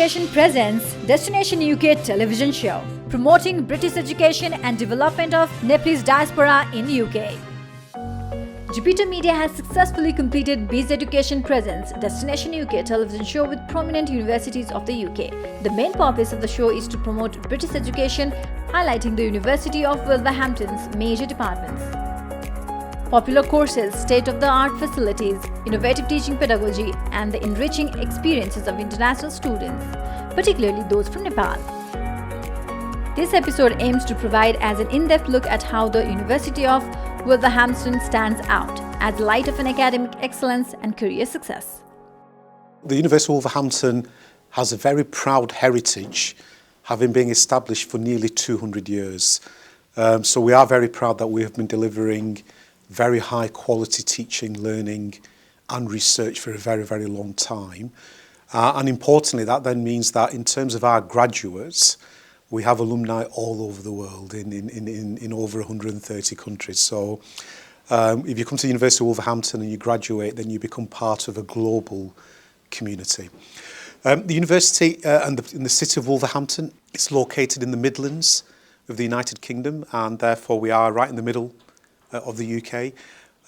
Education presents Destination UK television show, promoting British education and development of Nepalese diaspora in UK. Jupiter Media has successfully completed BEES Education Presents Destination UK television show with prominent universities of the UK. The main purpose of the show is to promote British education, highlighting the University of Wolverhampton's major departments. Popular courses, state-of-the-art facilities, innovative teaching pedagogy, and the enriching experiences of international students, particularly those from Nepal. This episode aims to provide as an in-depth look at how the University of Wolverhampton stands out as the light of an academic excellence and career success. The University of Wolverhampton has a very proud heritage, having been established for nearly 200 years. So we are very proud that we have been delivering very high quality teaching, learning and research for a very, very long time. And importantly, that then means that in terms of our graduates, we have alumni all over the world in over 130 countries. So if you come to the University of Wolverhampton and you graduate, then you become part of a global community. The university in the city of Wolverhampton is located in the Midlands of the United Kingdom, and therefore we are right in the middle of the UK,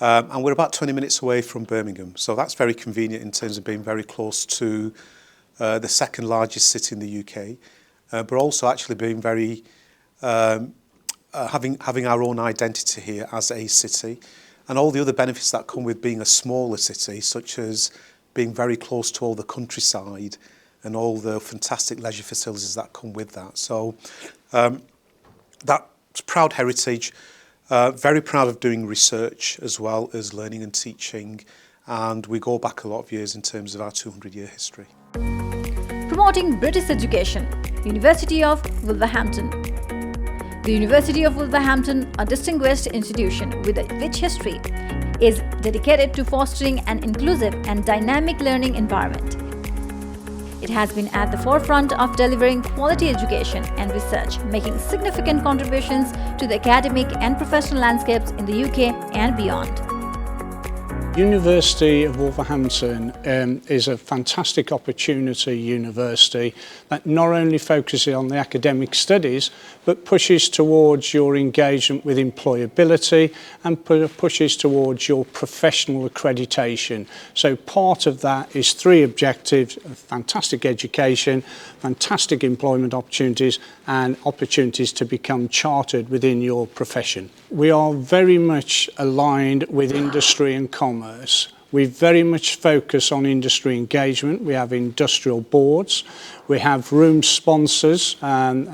and we're about 20 minutes away from Birmingham, so that's very convenient in terms of being very close to the second largest city in the UK, but also actually being very having our own identity here as a city, and all the other benefits that come with being a smaller city, such as being very close to all the countryside and all the fantastic leisure facilities that come with that. So that's proud heritage. Very proud of doing research as well as learning and teaching, and we go back a lot of years in terms of our 200-year history. Promoting British education, University of Wolverhampton. The University of Wolverhampton, a distinguished institution with a rich history, is dedicated to fostering an inclusive and dynamic learning environment. It has been at the forefront of delivering quality education and research, making significant contributions to the academic and professional landscapes in the UK and beyond. University of Wolverhampton is a fantastic opportunity university that not only focuses on the academic studies but pushes towards your engagement with employability and pushes towards your professional accreditation. So part of that is three objectives: fantastic education, fantastic employment opportunities and opportunities to become chartered within your profession. We are very much aligned with industry and commerce. We very much focus on industry engagement. We have industrial boards. We have room sponsors,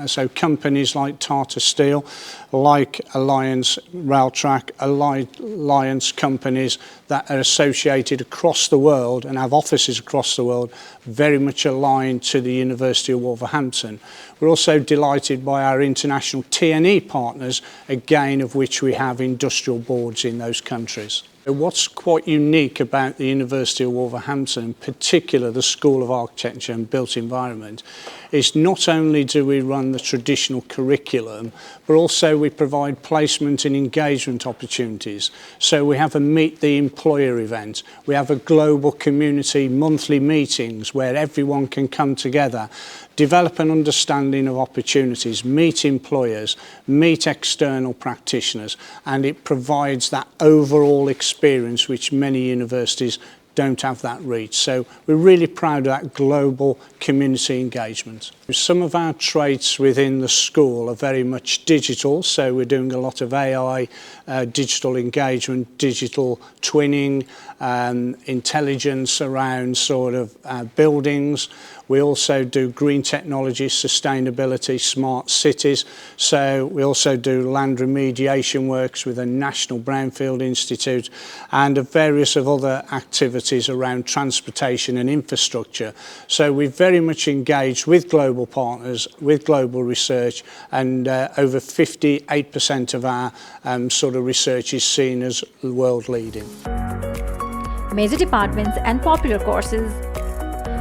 so companies like Tata Steel, like Alliance Railtrack, Alliance companies that are associated across the world and have offices across the world, very much aligned to the University of Wolverhampton. We're also delighted by our international T&E partners, again of which we have industrial boards in those countries. What's quite unique about the University of Wolverhampton, in particular the School of Architecture and Built Environment, is not only do we run the traditional curriculum, but also we provide placement and engagement opportunities. So we have a Meet the Employer event, we have a global community monthly meetings where everyone can come together, develop an understanding of opportunities, meet employers, meet external practitioners, and it provides that overall experience which many universities don't have that reach. So we're really proud of that global community engagement. Some of our traits within the school are very much digital, so we're doing a lot of AI, digital engagement, digital twinning, intelligence around sort of buildings. We also do green technology, sustainability, smart cities. So we also do land remediation works with a National Brownfield Institute and various of other activities around transportation and infrastructure. So we've very much engaged with global partners, with global research, and over 58% of our sort of research is seen as world leading. Major departments and popular courses.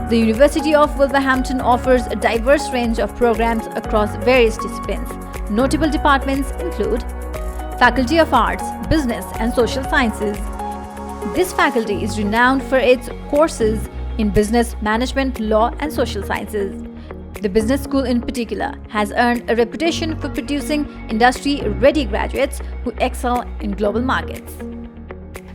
The University of Wolverhampton offers a diverse range of programs across various disciplines. Notable departments include Faculty of Arts, Business and Social Sciences. This faculty is renowned for its courses in business management, law and social sciences. The business school in particular has earned a reputation for producing industry-ready graduates who excel in global markets.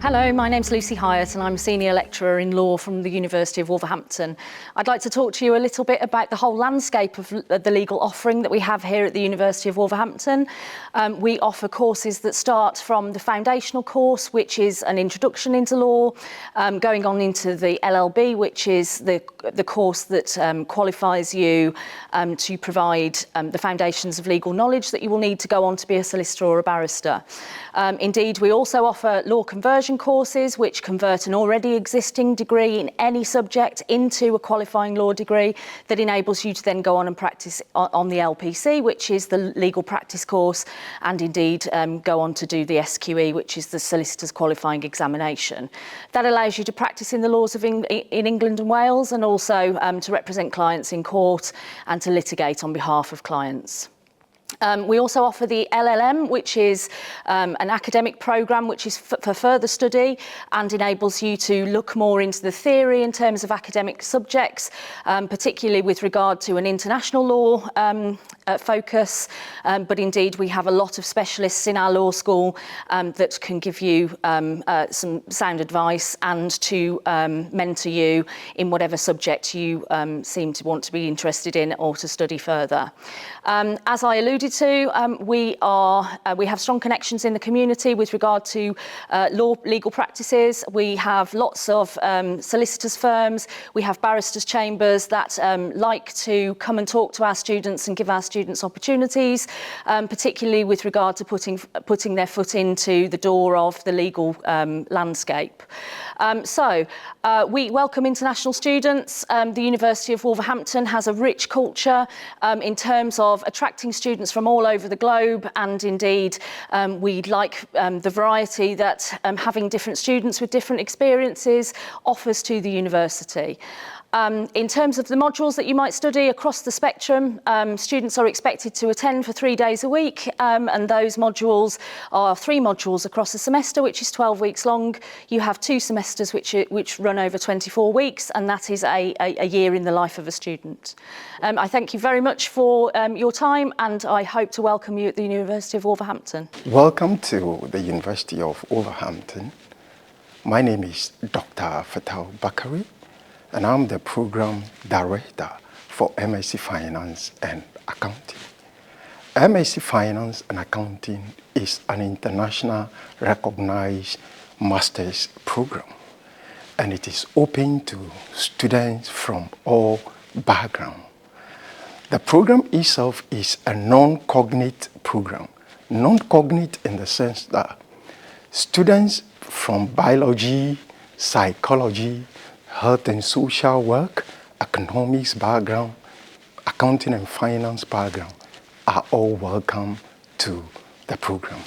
Hello, my name's Lucy Hyatt and I'm a Senior Lecturer in Law from the University of Wolverhampton. I'd like to talk to you a little bit about the whole landscape of the legal offering that we have here at the University of Wolverhampton. We offer courses that start from the foundational course, which is an introduction into law, going on into the LLB, which is the course that qualifies you to provide the foundations of legal knowledge that you will need to go on to be a solicitor or a barrister. Indeed, we also offer law conversion courses which convert an already existing degree in any subject into a qualifying law degree that enables you to then go on and practice on the LPC, which is the legal practice course, and indeed go on to do the SQE, which is the solicitor's qualifying examination. That allows you to practice in the laws of in England and Wales, and also to represent clients in court and to litigate on behalf of clients. We also offer the LLM, which is an academic programme which is for further study and enables you to look more into the theory in terms of academic subjects, particularly with regard to an international law focus. But indeed, we have a lot of specialists in our law school that can give you some sound advice and to mentor you in whatever subject you seem to want to be interested in or to study further. As I alluded to, we have strong connections in the community with regard to legal practices. We have lots of solicitors firms. We have barristers' chambers that like to come and talk to our students and give our students opportunities, particularly with regard to putting their foot into the door of the legal landscape. So we welcome international students. The University of Wolverhampton has a rich culture in terms of attracting students from all over the globe, and indeed we like the variety that having different students with different experiences offers to the university. In terms of the modules that you might study across the spectrum, students are expected to attend for 3 days a week, and those modules are 3 modules across a semester, which is 12 weeks long. You have 2 semesters which run over 24 weeks, and that is a year in the life of a student. I thank you very much for your time, and I hope to welcome you at the University of Wolverhampton. Welcome to the University of Wolverhampton. My name is Dr. Fatal Bakari, and I'm the Program Director for MSc Finance and Accounting. MSc Finance and Accounting is an international recognized master's program, and it is open to students from all backgrounds. The program itself is a non-cognate program. Non-cognate in the sense that students from biology, psychology, health and social work, economics background, accounting and finance background are all welcome to the program.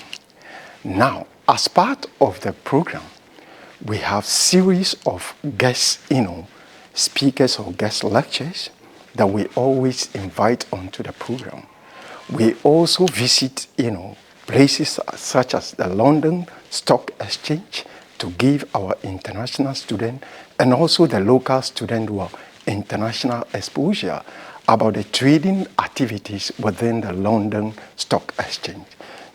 Now, as part of the program, we have series of guest, speakers or guest lectures that we always invite onto the program. We also visit, places such as the London Stock Exchange to give our international students and also the local students who have international exposure about the trading activities within the London Stock Exchange.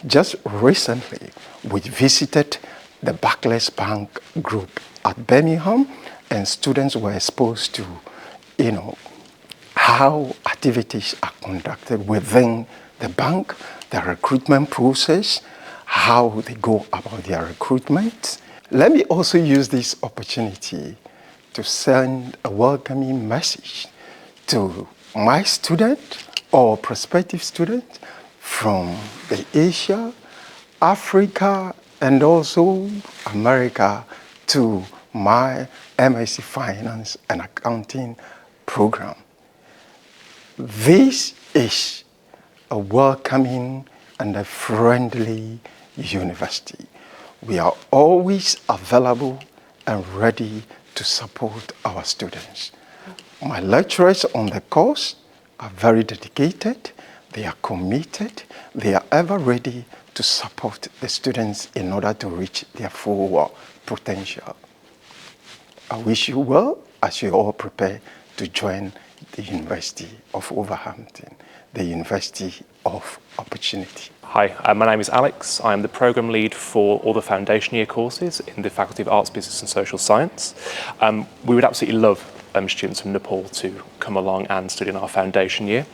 Just recently, we visited the Barclays Bank Group at Birmingham, and students were exposed to, how activities are conducted within the bank, the recruitment process, how they go about their recruitment. Let me also use this opportunity to send a welcoming message to my student or prospective student from the Asia, Africa, and also America to my MSc Finance and Accounting program. This is a welcoming and a friendly university. We are always available and ready to support our students. My lecturers on the course are very dedicated, they are committed, they are ever ready to support the students in order to reach their full potential. I wish you well as you all prepare to join the University of Wolverhampton, the University of Opportunity. Hi, my name is Alex. I am the Programme Lead for all the foundation year courses in the Faculty of Arts, Business and Social Science. We would absolutely love students from Nepal to come along and study in our foundation year.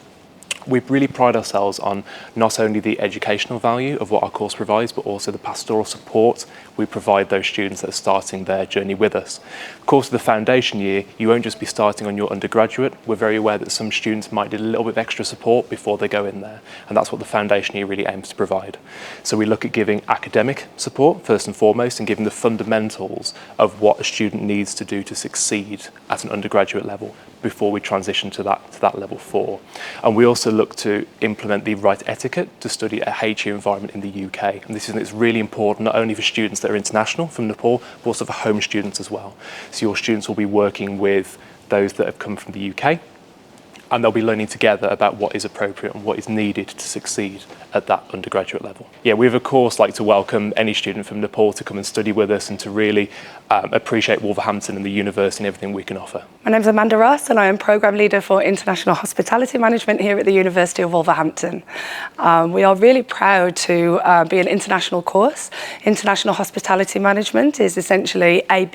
We really pride ourselves on not only the educational value of what our course provides, but also the pastoral support we provide those students that are starting their journey with us. Of course, the foundation year, you won't just be starting on your undergraduate. We're very aware that some students might need a little bit of extra support before they go in there, and that's what the foundation year really aims to provide. So we look at giving academic support first and foremost, and giving the fundamentals of what a student needs to do to succeed at an undergraduate level before we transition to that level 4. And we also look to implement the right etiquette to study a HE environment in the UK. And this is something that's really important, not only for students that are international from Nepal, but also for home students as well. So your students will be working with those that have come from the UK, and they'll be learning together about what is appropriate and what is needed to succeed at that undergraduate level. Yeah, we of course like to welcome any student from Nepal to come and study with us and to really appreciate Wolverhampton and the university and everything we can offer. My name's Amanda Ross and I am Programme Leader for International Hospitality Management here at the University of Wolverhampton. We are really proud to be an international course. International Hospitality Management is essentially a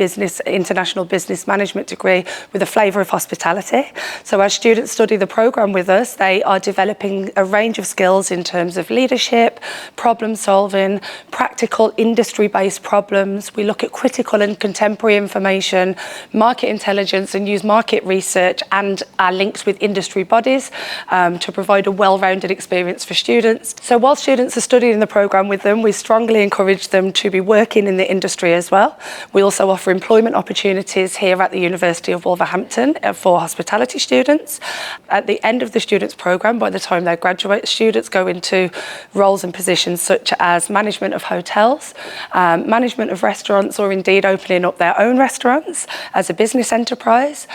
international business management degree with a flavour of hospitality. So as students study the programme with us, they are developing a range of skills in terms of leadership, problem solving, practical industry-based problems. We look at critical and contemporary information, market intelligence, and use market research and our links with industry bodies to provide a well-rounded experience for students. So while students are studying the programme with them, we strongly encourage them to be working in the industry as well. We also offer employment opportunities here at the University of Wolverhampton for hospitality students. At the end of the students' programme, by the time they graduate, students go into roles and positions such as management of hotels, management of restaurants, or indeed opening up their own restaurants as a business enterprise.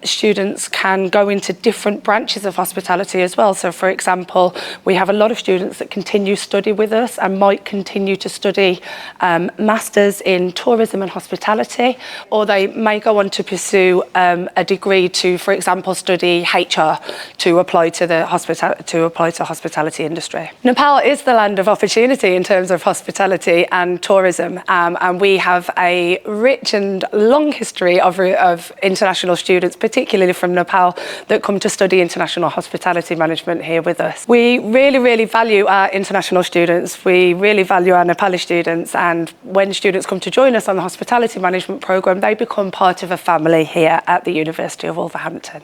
Students can go into different branches of hospitality as well. So for example, we have a lot of students that continue study with us and might continue to study masters in tourism and hospitality, or they may go on to pursue a degree to, for example, study HR to apply to the hospitality industry. Nepal is the land of opportunity in terms of hospitality and tourism, and we have a rich and long history of international students, particularly from Nepal, that come to study international hospitality management here with us. We really, really value our international students. We really value our Nepali students, and when students come to join us on the hospitality management programme, they become part of a family here at the University of Wolverhampton.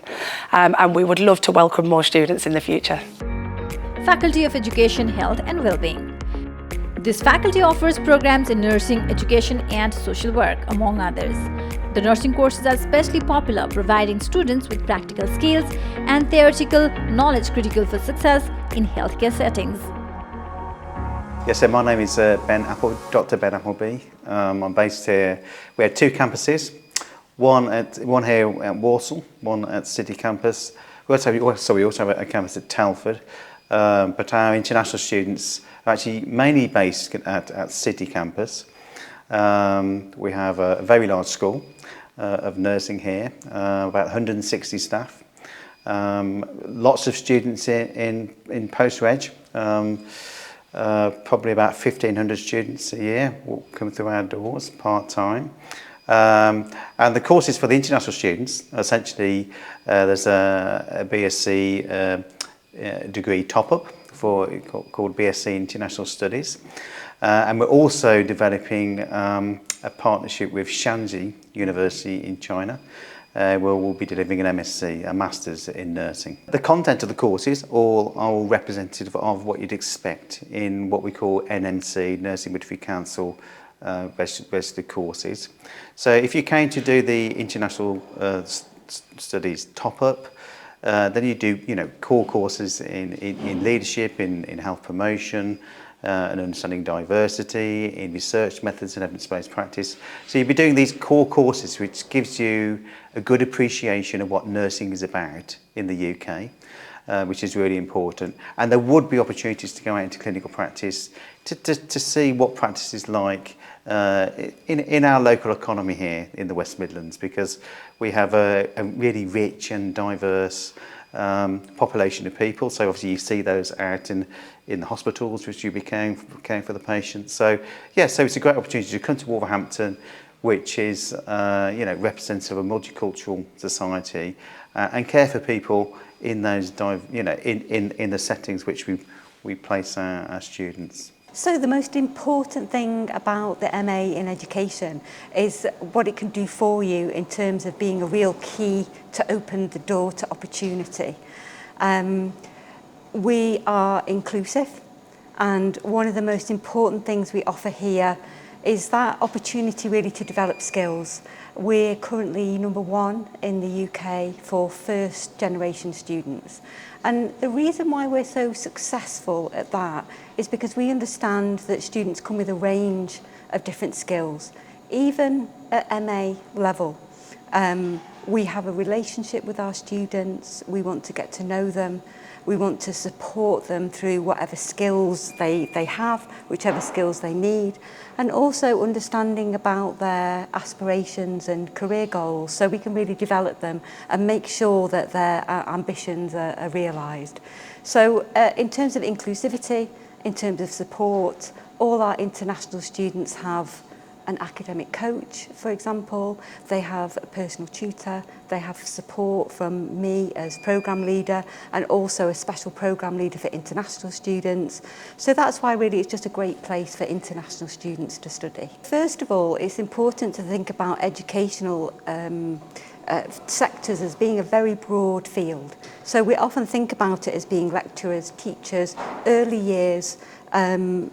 And we would love to welcome more students in the future. Faculty of Education, Health and Wellbeing. This faculty offers programs in nursing, education and social work, among others. The nursing courses are especially popular, providing students with practical skills and theoretical knowledge critical for success in healthcare settings. Yes, so my name is Dr. Ben Appleby. I'm based here. We have 2 campuses, one here at Walsall, one at City Campus. We also have a campus at Telford, but our international students are actually mainly based at City Campus. We have a very large school of nursing here, about 160 staff. Lots of students in post-reg. Probably about 1,500 students a year will come through our doors part-time. And the courses for the international students, essentially there's a BSc degree top-up called BSc International Studies. And we're also developing a partnership with Shanxi University in China, where we'll be delivering an MSc, a Masters in Nursing. The content of the courses are all representative of what you'd expect in what we call NMC, Nursing Midwifery Council registered courses. So if you came to do the international studies top-up, then you do core courses in leadership, in health promotion, and understanding diversity, in research methods and evidence-based practice. So you'll be doing these core courses, which gives you a good appreciation of what nursing is about in the UK, which is really important. And there would be opportunities to go out into clinical practice to see what practice is like in our local economy here in the West Midlands, because we have a really rich and diverse population of people. So obviously you see those out in the hospitals, which you be caring for the patients. So yeah, so it's a great opportunity to come to Wolverhampton, which is representative of a multicultural society, and care for people in those in the settings which we place our students. So the most important thing about the MA in education is what it can do for you in terms of being a real key to open the door to opportunity. We are inclusive, and one of the most important things we offer here is that opportunity really to develop skills. We're currently #1 in the UK for first generation students. And the reason why we're so successful at that is because we understand that students come with a range of different skills. Even at MA level, we have a relationship with our students. We want to get to know them. We want to support them through whatever skills they have, whichever skills they need, and also understanding about their aspirations and career goals, so we can really develop them and make sure that their ambitions are realised. So in terms of inclusivity, in terms of support, all our international students have an academic coach, for example. They have a personal tutor, they have support from me as programme leader, and also a special programme leader for international students. So that's why really it's just a great place for international students to study. First of all, it's important to think about educational sectors as being a very broad field. So we often think about it as being lecturers, teachers, early years,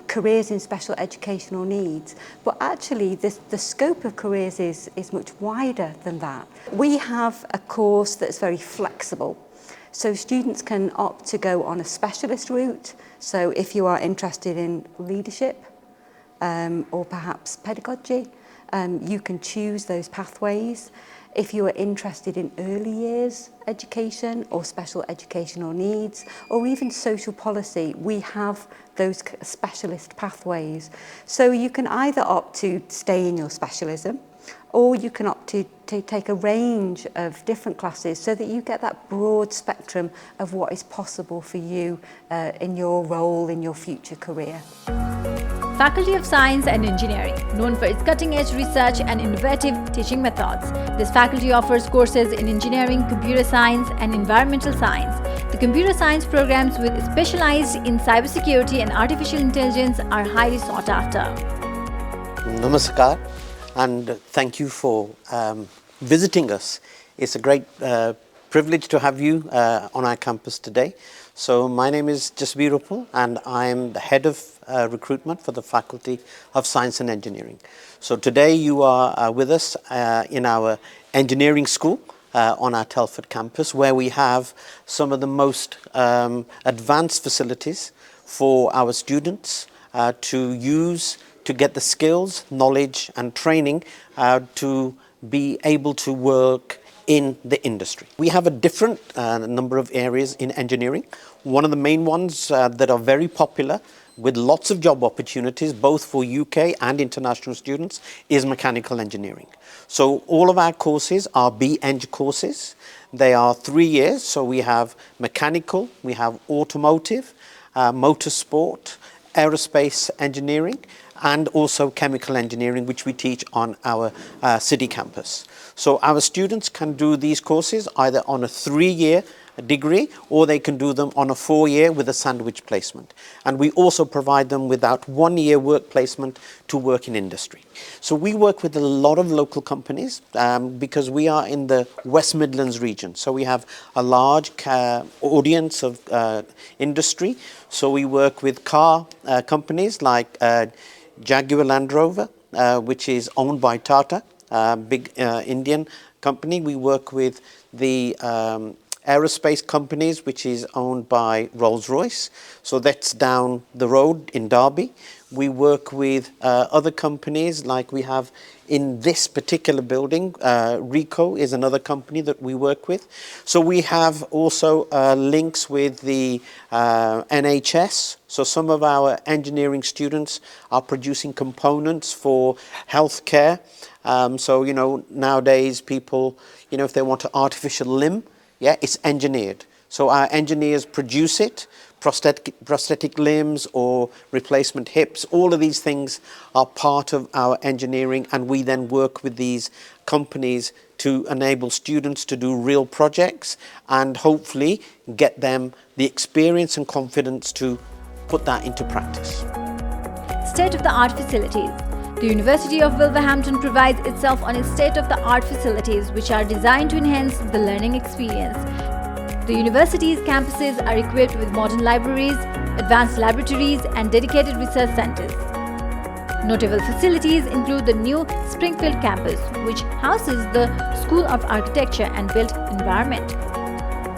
careers in special educational needs, but actually the scope of careers is much wider than that. We have a course that's very flexible, so students can opt to go on a specialist route. So if you are interested in leadership or perhaps pedagogy, you can choose those pathways. If you are interested in early years education or special educational needs, or even social policy, we have those specialist pathways. So you can either opt to stay in your specialism, or you can opt to take a range of different classes so that you get that broad spectrum of what is possible for you in your role, in your future career. Faculty of Science and Engineering, known for its cutting-edge research and innovative teaching methods. This faculty offers courses in engineering, computer science, and environmental science. The computer science programs with specialized in cybersecurity and artificial intelligence are highly sought after. Namaskar, and thank you for visiting us. It's a great privilege to have you on our campus today. So my name is Jasbir Uppal, and I'm the head of recruitment for the Faculty of Science and Engineering. So today you are with us in our engineering school on our Telford campus, where we have some of the most advanced facilities for our students to use to get the skills, knowledge and training to be able to work in the industry. We have a different number of areas in engineering. One of the main ones that are very popular with lots of job opportunities, both for UK and international students, is mechanical engineering. So all of our courses are BEng courses. They are 3 years, so we have mechanical, we have automotive, motorsport, aerospace engineering, and also chemical engineering, which we teach on our city campus. So our students can do these courses either on a 3-year degree, or they can do them on a 4-year with a sandwich placement. And we also provide them with that 1-year work placement to work in industry. So we work with a lot of local companies because we are in the West Midlands region. So we have a large audience of industry. So we work with car companies like Jaguar Land Rover, which is owned by Tata, big Indian company. We work with the Aerospace Companies, which is owned by Rolls-Royce. So that's down the road in Derby. We work with other companies like we have in this particular building. Rico is another company that we work with. So we have also links with the NHS. So some of our engineering students are producing components for healthcare. So, you know, nowadays people, you know, if they want an artificial limb, yeah, it's engineered. So our engineers produce it. Prosthetic limbs or replacement hips, all of these things are part of our engineering, and we then work with these companies to enable students to do real projects and hopefully get them the experience and confidence to put that into practice. State-of-the-art facilities. The University of Wolverhampton prides itself on its state-of-the-art facilities, which are designed to enhance the learning experience. The university's campuses are equipped with modern libraries, advanced laboratories, and dedicated research centers. Notable facilities include the new Springfield campus, which houses the School of Architecture and Built Environment,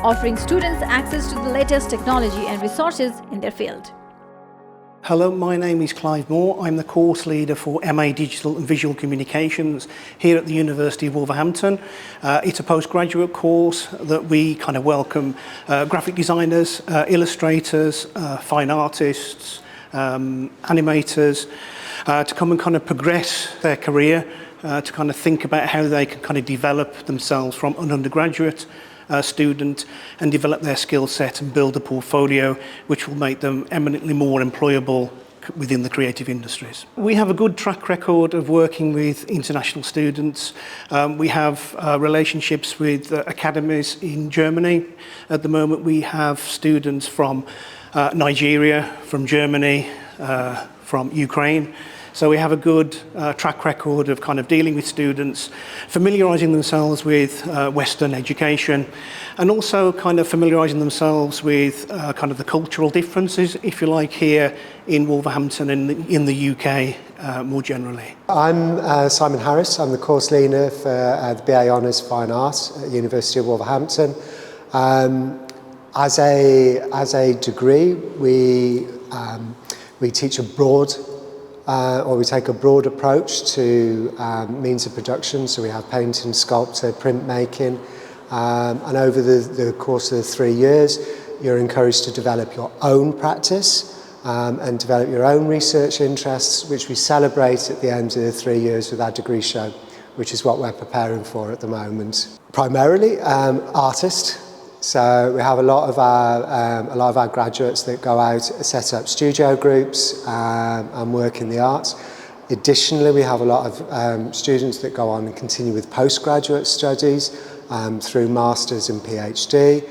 offering students access to the latest technology and resources in their field. Hello, my name is Clive Moore. I'm the course leader for MA Digital and Visual Communications here at the University of Wolverhampton. It's a postgraduate course that we kind of welcome graphic designers, illustrators, fine artists, animators to come and kind of progress their career, to kind of think about how they can kind of develop themselves from an undergraduate student and develop their skill set and build a portfolio which will make them eminently more employable within the creative industries. We have a good track record of working with international students. We have relationships with academies in Germany. At the moment we have students from Nigeria, from Germany, from Ukraine. So we have a good track record of kind of dealing with students, familiarising themselves with Western education, and also kind of familiarising themselves with kind of the cultural differences, if you like, here in Wolverhampton and in the UK more generally. I'm Simon Harris. I'm the course leader for the BA Honours Fine Art at the University of Wolverhampton. As a degree, we teach a broad or we take a broad approach to means of production. So we have painting, sculpture, printmaking, and over the course of the 3 years, you're encouraged to develop your own practice and develop your own research interests, which we celebrate at the end of the 3 years with our degree show, which is what we're preparing for at the moment. Primarily, artist. So we have a lot of our graduates that go out, set up studio groups and work in the arts. Additionally, we have a lot of students that go on and continue with postgraduate studies through masters and PhD.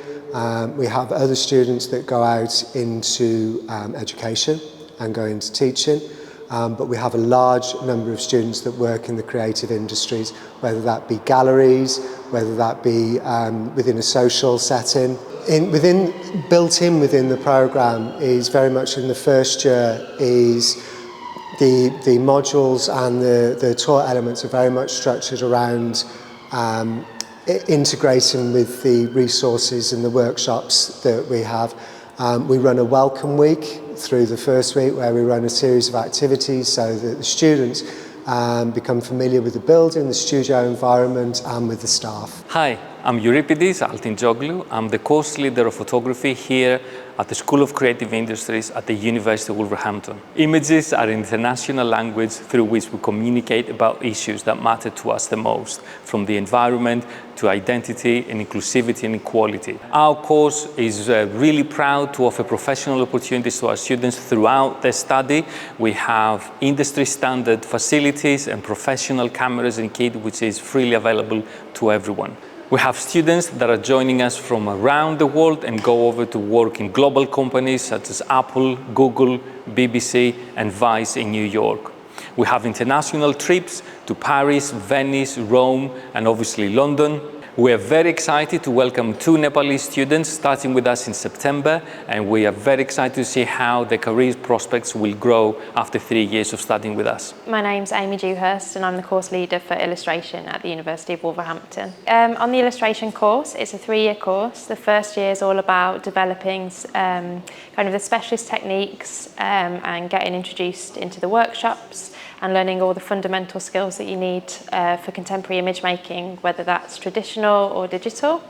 We have other students that go out into education and go into teaching. But we have a large number of students that work in the creative industries, whether that be galleries, whether that be within a social setting. Built in within the programme is very much in the first year is the modules and the tour elements are very much structured around integrating with the resources and the workshops that we have. We run a welcome week through the first week where we run a series of activities so that the students become familiar with the building, the studio environment and with the staff. Hi, I'm Euripides Altintzoglou. I'm the course leader of photography here at the School of Creative Industries at the University of Wolverhampton. Images are an international language through which we communicate about issues that matter to us the most, from the environment to identity and inclusivity and equality. Our course is really proud to offer professional opportunities to our students throughout their study. We have industry standard facilities and professional cameras and kit which is freely available to everyone. We have students that are joining us from around the world and go over to work in global companies such as Apple, Google, BBC and Vice in New York. We have international trips to Paris, Venice, Rome and obviously London. We are very excited to welcome 2 Nepalese students starting with us in September, and we are very excited to see how their career prospects will grow after 3 years of studying with us. My name's Amy Dewhurst and I'm the course leader for illustration at the University of Wolverhampton. On the illustration course, it's a 3-year course. The first year is all about developing kind of the specialist techniques and getting introduced into the workshops and learning all the fundamental skills that you need for contemporary image making, whether that's traditional or digital.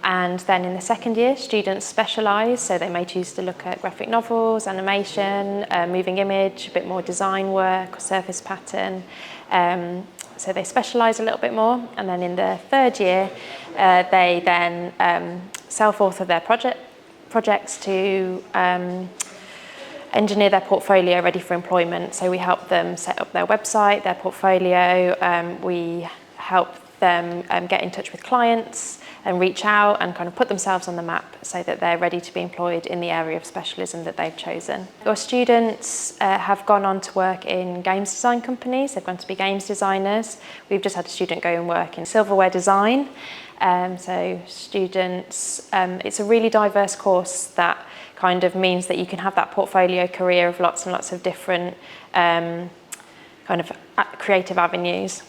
And then in the second year, students specialise, so they may choose to look at graphic novels, animation, moving image, a bit more design work, or surface pattern. So they specialise a little bit more. And then in the third year, they then self-author their projects to engineer their portfolio ready for employment. So we help them set up their website, their portfolio. We help them get in touch with clients and reach out and kind of put themselves on the map so that they're ready to be employed in the area of specialism that they've chosen. Your students have gone on to work in games design companies. They've gone to be games designers. We've just had a student go and work in silverware design. So students, it's a really diverse course that kind of means that you can have that portfolio career of lots and lots of different kind of creative avenues.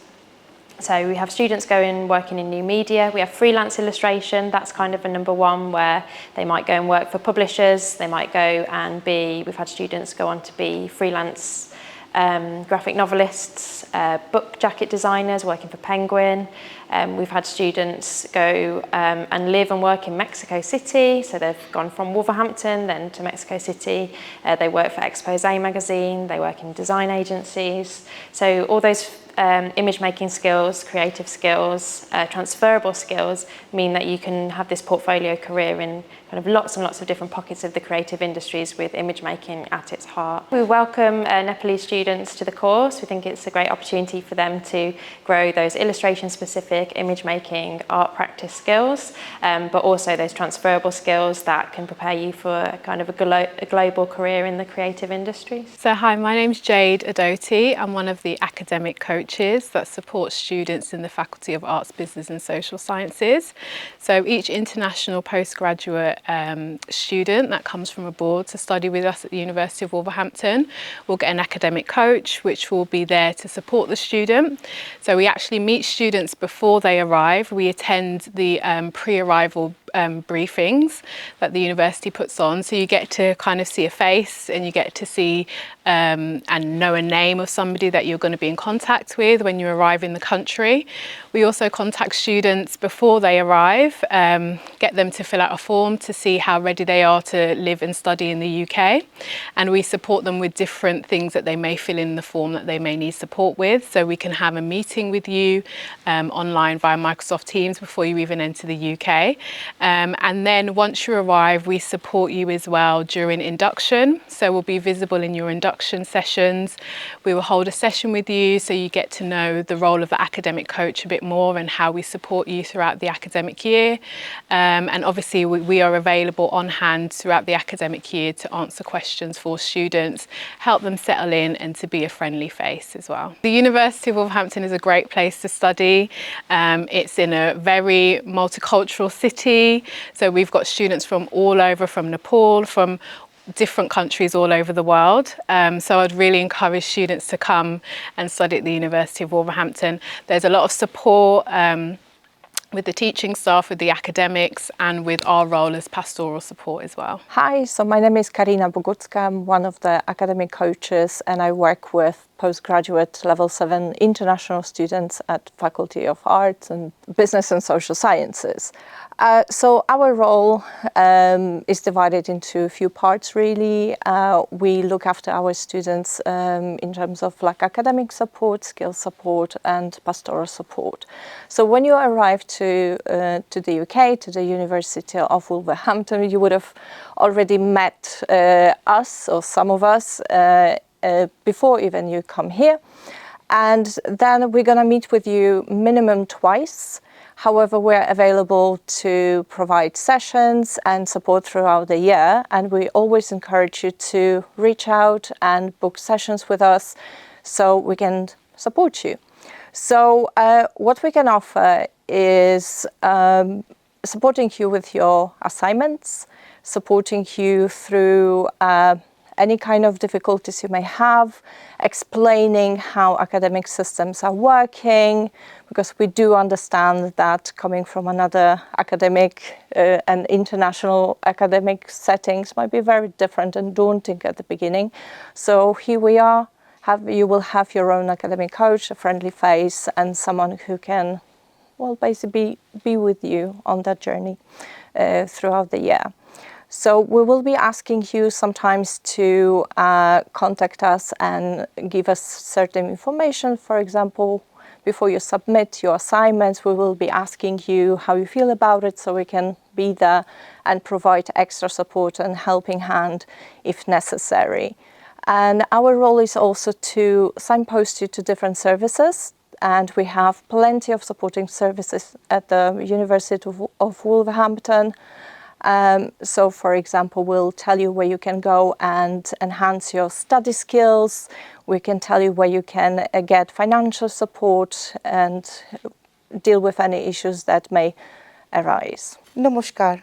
So we have students going working in new media. We have freelance illustration. That's kind of a number one where they might go and work for publishers. They might go and we've had students go on to be freelance graphic novelists, book jacket designers working for Penguin. We've had students go and live and work in Mexico City. So they've gone from Wolverhampton then to Mexico City. They work for Expose magazine. They work in design agencies. So all those image making skills, creative skills, transferable skills mean that you can have this portfolio career in kind of lots and lots of different pockets of the creative industries with image making at its heart. We welcome Nepalese students to the course. We think it's a great opportunity for them to grow those illustration specific image making art practice skills, but also those transferable skills that can prepare you for kind of a global career in the creative industries. So hi, my name's Jade Adoti. I'm one of the academic coaches that supports students in the Faculty of Arts, Business and Social Sciences. So each international postgraduate student that comes from abroad to study with us at the University of Wolverhampton will get an academic coach which will be there to support the student. So we actually meet students before they arrive. We attend the pre-arrival briefings that the university puts on, so you get to kind of see a face and you get to see and know a name of somebody that you're going to be in contact with when you arrive in the country. We also contact students before they arrive, get them to fill out a form to see how ready they are to live and study in the UK, and we support them with different things that they may fill in the form that they may need support with. So we can have a meeting with you online via Microsoft Teams before you even enter the UK. And then once you arrive, we support you as well during induction. So we'll be visible in your induction sessions. We will hold a session with you so you get to know the role of the academic coach a bit more and how we support you throughout the academic year. And obviously we are available on hand throughout the academic year to answer questions for students, help them settle in and to be a friendly face as well. The University of Wolverhampton is a great place to study. It's in a very multicultural city. So we've got students from all over, from Nepal, from different countries all over the world. So I'd really encourage students to come and study at the University of Wolverhampton. There's a lot of support with the teaching staff, with the academics, and with our role as pastoral support as well. Hi, so my name is Karina Bogucka. I'm one of the academic coaches and I work with postgraduate level 7 international students at Faculty of Arts and Business and Social Sciences. So our role is divided into a few parts really. We look after our students in terms of like academic support, skill support and pastoral support. So when you arrive to the UK, to the University of Wolverhampton, you would have already met us or some of us before even you come here. And then we're going to meet with you minimum twice. However, we're available to provide sessions and support throughout the year, and we always encourage you to reach out and book sessions with us so we can support you. So what we can offer is supporting you with your assignments, supporting you through any kind of difficulties you may have, explaining how academic systems are working, because we do understand that coming from another academic and international academic settings might be very different and daunting at the beginning. So here we are. You will have your own academic coach, a friendly face, and someone who can, well, basically be with you on that journey throughout the year. So we will be asking you sometimes to contact us and give us certain information. For example, before you submit your assignments, we will be asking you how you feel about it, so we can be there and provide extra support and helping hand if necessary. And our role is also to signpost you to different services, and we have plenty of supporting services at the University of Wolverhampton. So, for example, we'll tell you where you can go and enhance your study skills. We can tell you where you can get financial support and deal with any issues that may arise. Namaskar.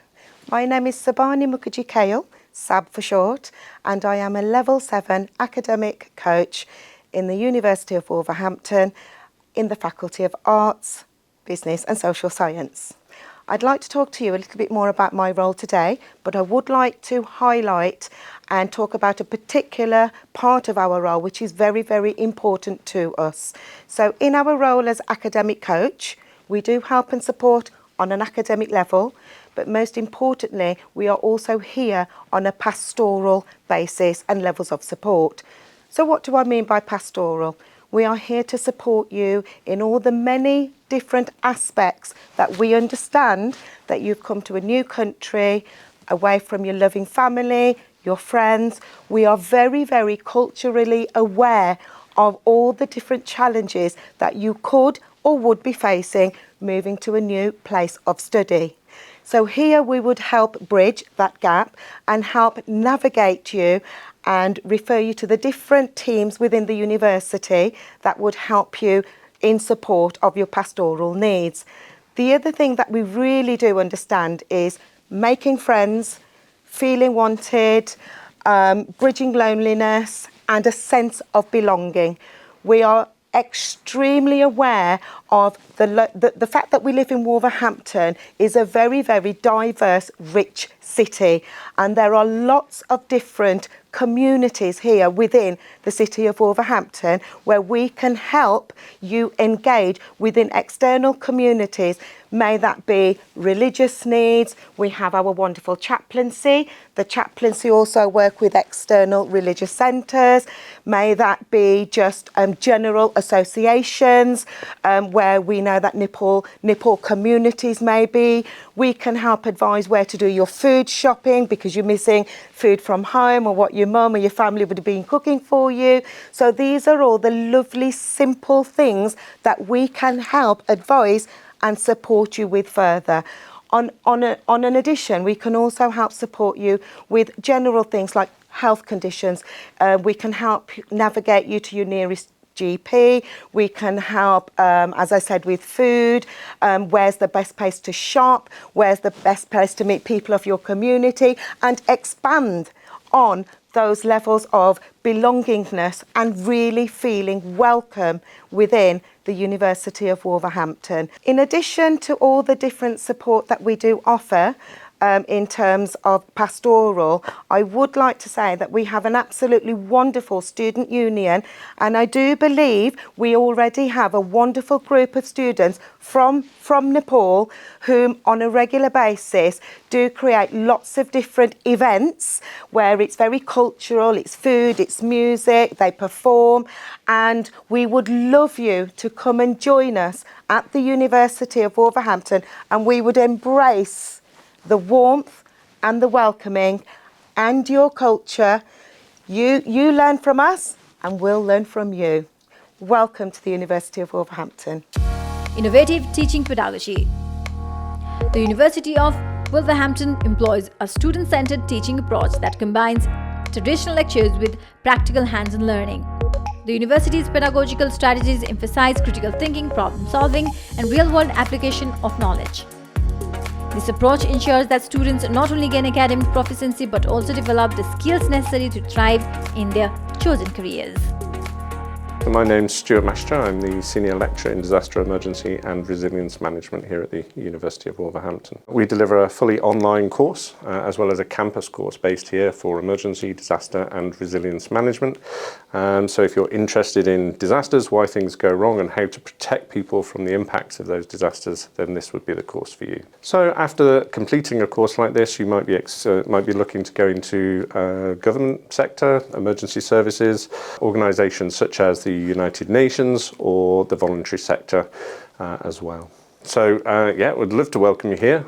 My name is Sabani Mukherjee Kale, SAB for short, and I am a Level 7 academic coach in the University of Wolverhampton in the Faculty of Arts, Business and Social Science. I'd like to talk to you a little bit more about my role today, but I would like to highlight and talk about a particular part of our role which is very, very important to us. So in our role as academic coach, we do help and support on an academic level, but most importantly, we are also here on a pastoral basis and levels of support. So what do I mean by pastoral? We are here to support you in all the many different aspects that we understand that you've come to a new country, away from your loving family, your friends. We are very, very culturally aware of all the different challenges that you could or would be facing moving to a new place of study. So here we would help bridge that gap and help navigate you and refer you to the different teams within the university that would help you in support of your pastoral needs. The other thing that we really do understand is making friends, feeling wanted, bridging loneliness and a sense of belonging. We are extremely aware of the fact that we live in Wolverhampton is a very, very diverse, rich city, and there are lots of different communities here within the city of Wolverhampton where we can help you engage within external communities. May that be religious needs. We have our wonderful chaplaincy. The chaplaincy also work with external religious centres. May that be just general associations where we know that Nepal communities may be. We can help advise where to do your food shopping because you're missing food from home or what your mum or your family would have been cooking for you. So these are all the lovely, simple things that we can help advise and support you with further. On an addition, we can also help support you with general things like health conditions. We can help navigate you to your nearest GP. We can help, as I said, with food. Where's the best place to shop? Where's the best place to meet people of your community? And expand on those levels of belongingness and really feeling welcome within the University of Wolverhampton. In addition to all the different support that we do offer in terms of pastoral, I would like to say that we have an absolutely wonderful student union, and I do believe we already have a wonderful group of students from Nepal whom on a regular basis do create lots of different events where it's very cultural, it's food, it's music, they perform, and we would love you to come and join us at the University of Wolverhampton, and we would embrace the warmth and the welcoming and your culture. You learn from us and we'll learn from you. Welcome to the University of Wolverhampton. Innovative teaching pedagogy. The University of Wolverhampton employs a student-centered teaching approach that combines traditional lectures with practical hands-on learning. The university's pedagogical strategies emphasize critical thinking, problem solving, and real-world application of knowledge. This approach ensures that students not only gain academic proficiency but also develop the skills necessary to thrive in their chosen careers. My name's Stuart Master. I'm the Senior Lecturer in Disaster Emergency and Resilience Management here at the University of Wolverhampton. We deliver a fully online course as well as a campus course based here for emergency, disaster and resilience management. So if you're interested in disasters, why things go wrong and how to protect people from the impacts of those disasters, then this would be the course for you. So after completing a course like this, you might be looking to go into government sector, emergency services, organisations such as the United Nations or the voluntary sector as well. So yeah, we'd love to welcome you here,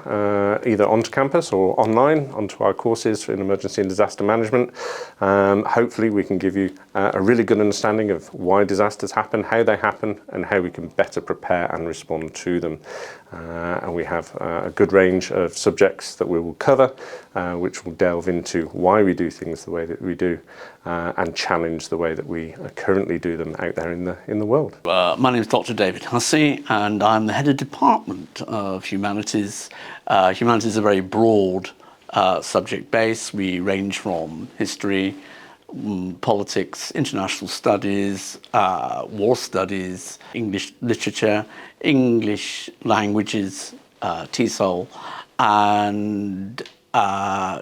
either onto campus or online, onto our courses in emergency and disaster management. Hopefully we can give you a really good understanding of why disasters happen, how they happen, and how we can better prepare and respond to them. And we have a good range of subjects that we will cover, which will delve into why we do things the way that we do, and challenge the way that we currently do them out there in the world. My name is Dr. David Hussey, and I'm the head of Department of Humanities. Humanities is a very broad subject base. We range from history, politics, international studies, war studies, English literature, English languages, TESOL, and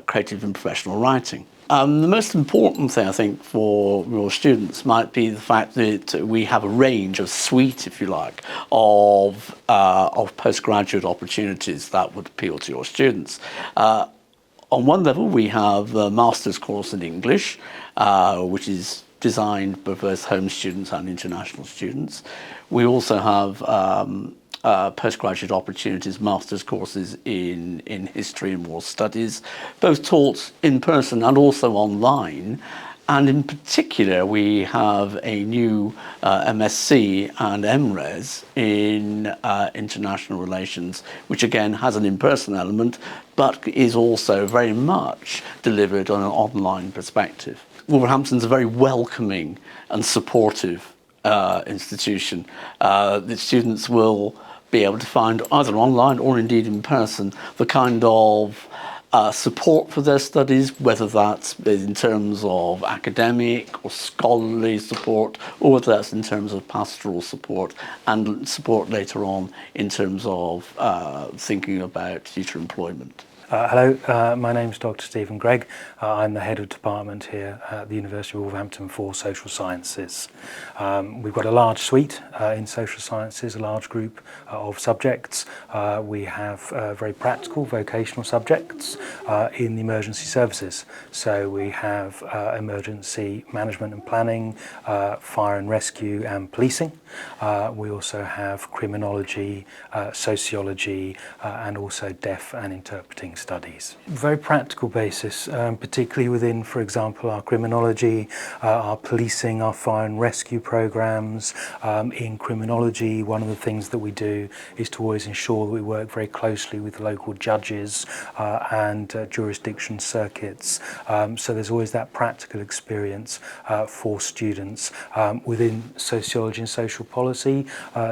creative and professional writing. The most important thing, I think, for your students might be the fact that we have a range, of suite, if you like, of postgraduate opportunities that would appeal to your students. On one level, we have a master's course in English, which is designed for both home students and international students. We also have postgraduate opportunities, master's courses in history and war studies, both taught in person and also online. And in particular, we have a new MSc and MRes in international relations, which again has an in-person element, but is also very much delivered on an online perspective. Wolverhampton's a very welcoming and supportive institution. The students will be able to find either online or indeed in person the kind of support for their studies, whether that's in terms of academic or scholarly support, or whether that's in terms of pastoral support and support later on in terms of thinking about future employment. Hello, my name's Dr. Stephen Gregg. I'm the head of department here at the University of Wolverhampton for Social Sciences. We've got a large suite in social sciences, a large group of subjects. We have very practical vocational subjects in the emergency services. So we have emergency management and planning, fire and rescue and policing. We also have criminology, sociology, and also deaf and interpreting studies. Very practical basis, particularly within, for example, our criminology, our policing, our fire and rescue programs. In criminology, one of the things that we do is to always ensure that we work very closely with local judges and jurisdiction circuits. So there's always that practical experience for students. Within sociology and social policy,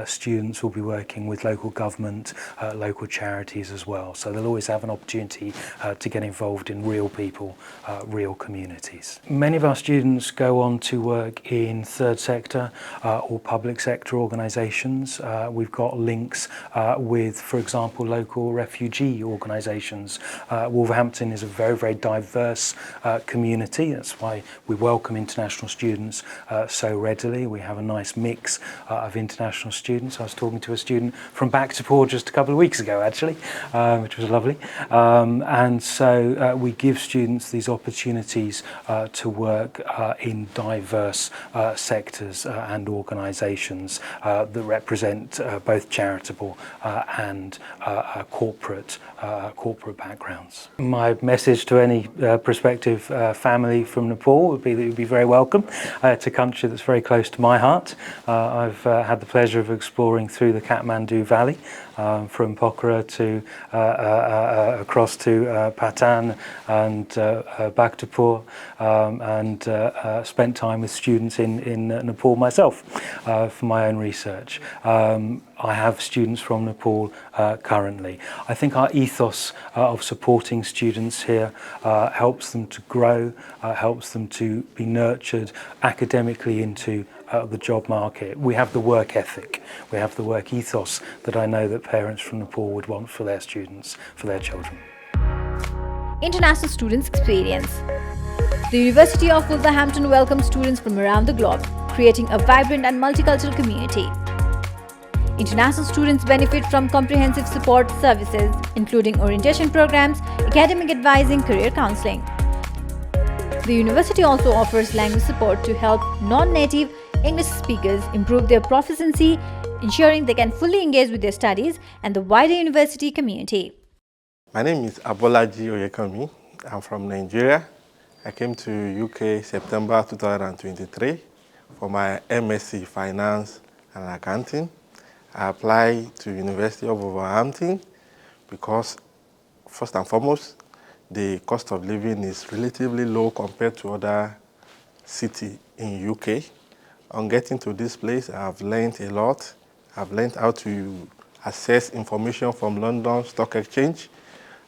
students will be working with local government, local charities as well. So they'll always have an opportunity to get involved in real people, real communities. Many of our students go on to work in third sector or public sector organisations. We've got links with, for example, local refugee organisations. Wolverhampton is a very, very diverse community. That's why we welcome international students so readily. We have a nice mix of international students. I was talking to a student from Bactopore just a couple of weeks ago, actually, which was lovely. And so we give students these opportunities to work in diverse sectors and organisations that represent both charitable and corporate backgrounds. My message to any prospective family from Nepal would be that you'd be very welcome. It's a country that's very close to my heart. I've had the pleasure of exploring through the Kathmandu Valley, from Pokhara to across across to Patan and Bhaktapur, and spent time with students in Nepal myself for my own research. I have students from Nepal currently. I think our ethos of supporting students here helps them to grow, helps them to be nurtured academically into the job market. We have the work ethic, we have the work ethos that I know that parents from Nepal would want for their students, for their children. International Students Experience. The University of Wolverhampton welcomes students from around the globe, creating a vibrant and multicultural community. International students benefit from comprehensive support services, including orientation programs, academic advising, career counseling. The university also offers language support to help non-native English speakers improve their proficiency, ensuring they can fully engage with their studies and the wider university community. My name is Abolaji Oyekami. I'm from Nigeria. I came to UK September 2023 for my MSc Finance and Accounting. I applied to University of Wolverhampton because, first and foremost, the cost of living is relatively low compared to other cities in UK. On getting to this place, I've learned a lot. I've learned how to access information from London Stock Exchange.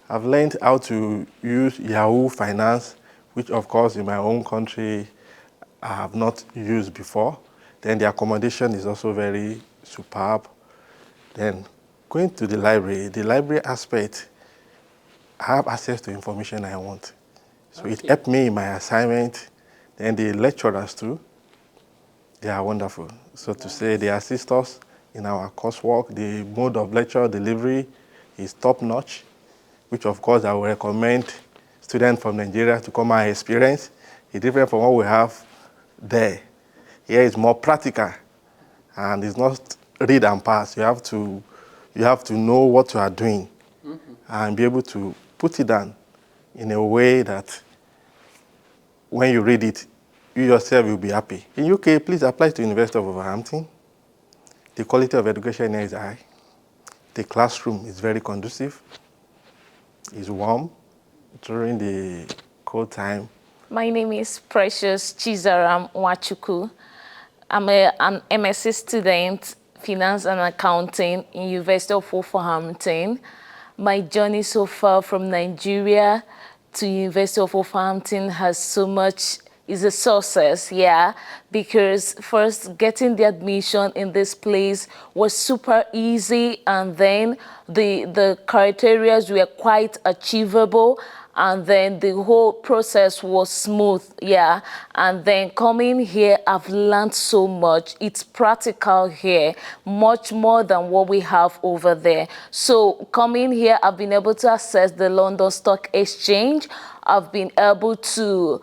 I've learned how to use Yahoo Finance, which of course in my own country I have not used before. Then the accommodation is also very superb. Then going to the library aspect, I have access to information I want. So it helped me in my assignment. Then the lecturers too, they are wonderful. So to say they assist us in our coursework, the mode of lecture delivery is top-notch, which of course I will recommend students from Nigeria to come and experience. It's different from what we have there. Here is more practical, and it's not read and pass. You have to know what you are doing and be able to put it down in a way that when you read it, you yourself will be happy. In UK, please apply to University of Wolverhampton. The quality of education here is high. The classroom is very conducive. It's warm during the cold time. My name is Precious Chizaram Wachuku. I'm an MSc student, Finance and Accounting in University of Wolverhampton. My journey so far from Nigeria to University of Wolverhampton is a success, yeah, because first getting the admission in this place was super easy, and then the criteria were quite achievable, and then the whole process was smooth, yeah. And then coming here, I've learned so much. It's practical here, much more than what we have over there. So coming here, I've been able to access the London Stock Exchange. I've been able to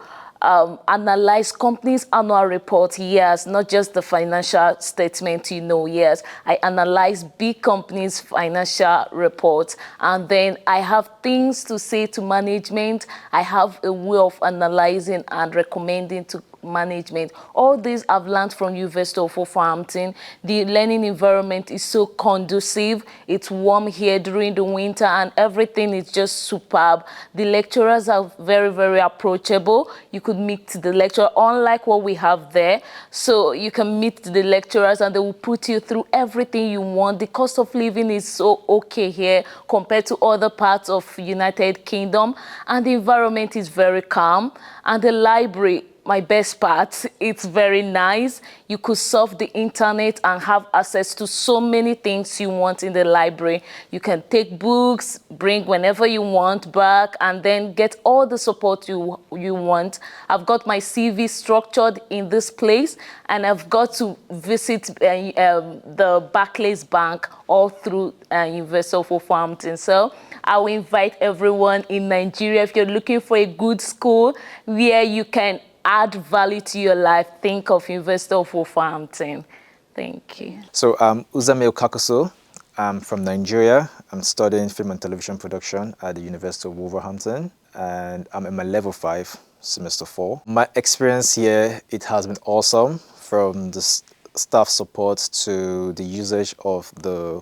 analyze companies' annual report, yes, not just the financial statement, yes. I analyze big companies' financial reports, and then I have things to say to management. I have a way of analyzing and recommending to management. All these I've learned from University of Wolverhampton. The learning environment is so conducive. It's warm here during the winter, and everything is just superb. The lecturers are very, very approachable. You could meet the lecturer, unlike what we have there. So you can meet the lecturers and they will put you through everything you want. The cost of living is so okay here compared to other parts of United Kingdom, and the environment is very calm. And the library, my best part, it's very nice. You could surf the internet and have access to so many things you want in the library. You can take books, bring whenever you want back, and then get all the support you want. I've got my CV structured in this place, and I've got to visit the Barclays Bank all through University of Wolverhampton. So I will invite everyone in Nigeria, if you're looking for a good school where you can add value to your life, think of University of Wolverhampton. Thank you. So Uzame Okakoso. I'm from Nigeria. I'm studying film and television production at the University of Wolverhampton, and I'm in my level 5, semester 4. My experience here, it has been awesome, from the staff support to the usage of the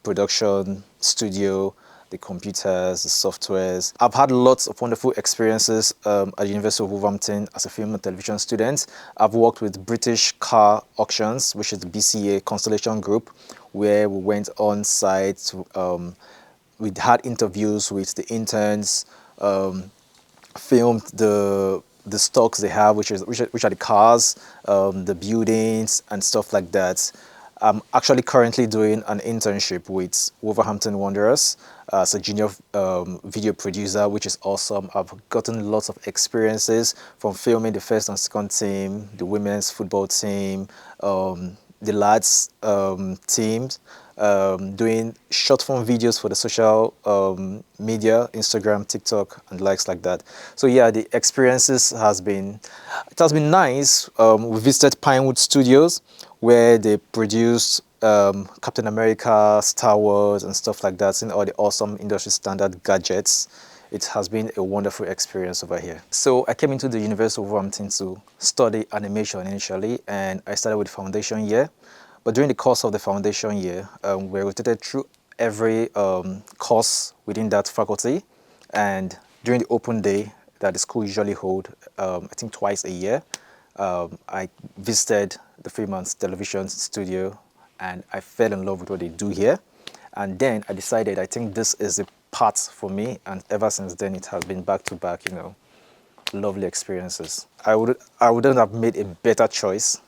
production studio the computers, the softwares. I've had lots of wonderful experiences at the University of Wolverhampton as a film and television student. I've worked with British Car Auctions, which is the BCA Constellation Group, where we went on site. We had interviews with the interns, filmed the stocks they have, which are the cars, the buildings and stuff like that. I'm actually currently doing an internship with Wolverhampton Wanderers as a junior video producer, which is awesome. I've gotten lots of experiences from filming the first and second team, the women's football team, the lads teams, doing short form videos for the social media, Instagram, TikTok, and likes like that. So yeah, the experiences has been nice. We visited Pinewood Studios, where they produced Captain America, Star Wars, and stuff like that, and all the awesome industry standard gadgets. It has been a wonderful experience over here. So I came into the University of Wolverhampton to study animation initially, and I started with foundation year. But during the course of the foundation year, we rotated through every course within that faculty. And during the open day that the school usually hold, I think twice a year, I visited the Freeman's television studio and I fell in love with what they do here. And then I decided, I think this is the path for me. And ever since then, it has been back to back, you know, lovely experiences. I wouldn't have made a better choice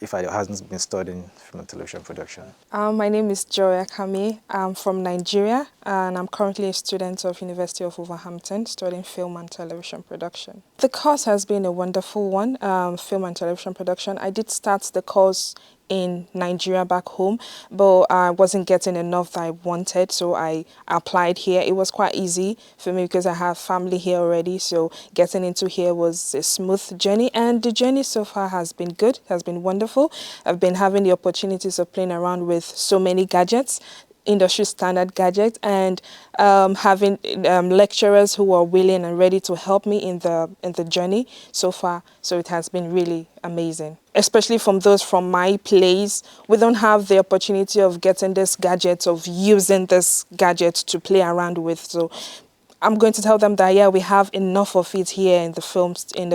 if I hadn't been studying film and television production. My name is Joy Akami. I'm from Nigeria and I'm currently a student of University of Wolverhampton studying film and television production. The course has been a wonderful one, film and television production. I did start the course in Nigeria back home, but I wasn't getting enough that I wanted, so I applied here. It was quite easy for me because I have family here already, so getting into here was a smooth journey, and the journey so far has been good, has been wonderful. I've been having the opportunities of playing around with so many gadgets, industry standard gadgets, and having lecturers who are willing and ready to help me in the journey so far. So it has been really amazing, especially from those from my place. We don't have the opportunity of getting this gadget, of using this gadget to play around with. So I'm going to tell them that, yeah, we have enough of it here in the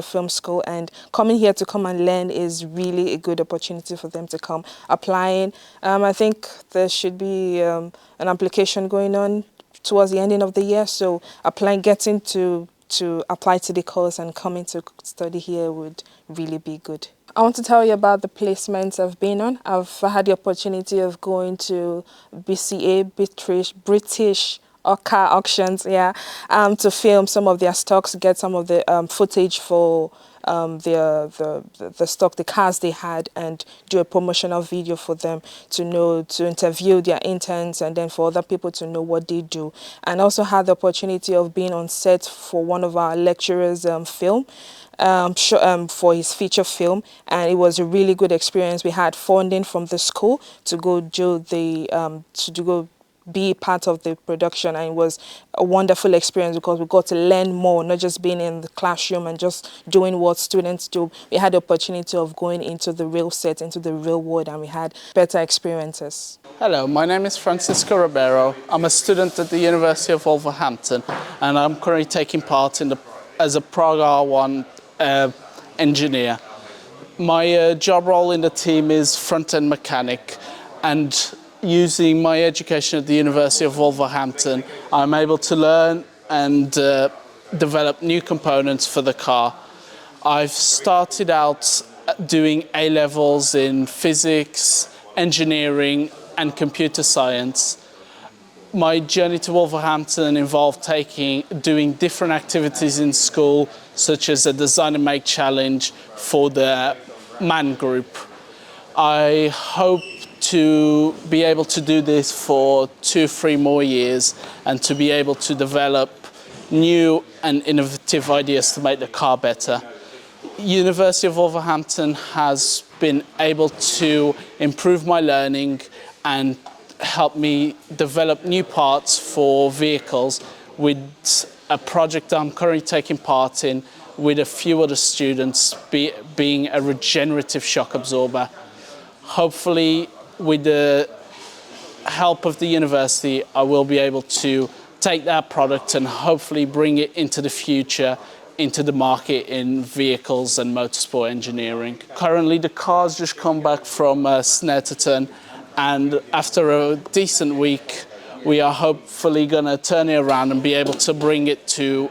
film school, and coming here to come and learn is really a good opportunity for them to come applying. I think there should be an application going on towards the ending of the year, so getting to apply to the course and coming to study here would really be good. I want to tell you about the placements I've been on. I've had the opportunity of going to BCA, British or car auctions, to film some of their stocks, get some of the footage for the stock, the cars they had, and do a promotional video for them to interview their interns, and then for other people to know what they do. And also had the opportunity of being on set for one of our lecturers' film. For his feature film, and it was a really good experience. We had funding from the school to go do be part of the production, and it was a wonderful experience because we got to learn more, not just being in the classroom and just doing what students do. We had the opportunity of going into the real set, into the real world, and we had better experiences. Hello, my name is Francisco Ribeiro. I'm a student at the University of Wolverhampton, and I'm currently taking part as a Prague R1 engineer. My job role in the team is front-end mechanic, and using my education at the University of Wolverhampton, I'm able to learn and develop new components for the car. I've started out doing A-levels in physics, engineering, and computer science. My journey to Wolverhampton involved doing different activities in school, such as a Design and Make challenge for the MAN group. I hope to be able to do this for 2-3 more years and to be able to develop new and innovative ideas to make the car better. University of Wolverhampton has been able to improve my learning and help me develop new parts for vehicles with a project I'm currently taking part in with a few other students, being a regenerative shock absorber. Hopefully, with the help of the university, I will be able to take that product and hopefully bring it into the future, into the market in vehicles and motorsport engineering. Currently, the car's just come back from Snetterton, and after a decent week, we are hopefully going to turn it around and be able to bring it to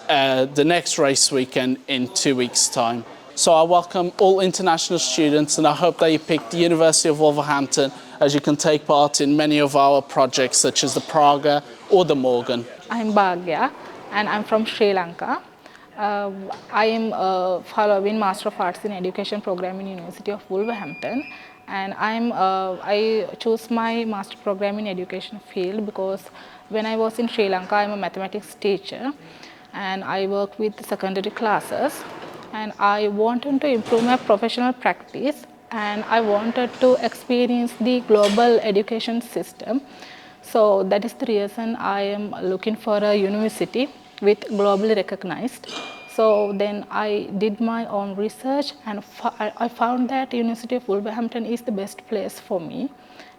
the next race weekend in 2 weeks' time. So I welcome all international students, and I hope that you pick the University of Wolverhampton, as you can take part in many of our projects such as the Praga or the Morgan. I'm Bhagya and I'm from Sri Lanka. I am following Master of Arts in Education program in University of Wolverhampton, and I chose my master program in education field because when I was in Sri Lanka, I'm a mathematics teacher and I work with secondary classes, and I wanted to improve my professional practice, and I wanted to experience the global education system. So that is the reason I am looking for a university with globally recognized. So then I did my own research, and I found that University of Wolverhampton is the best place for me,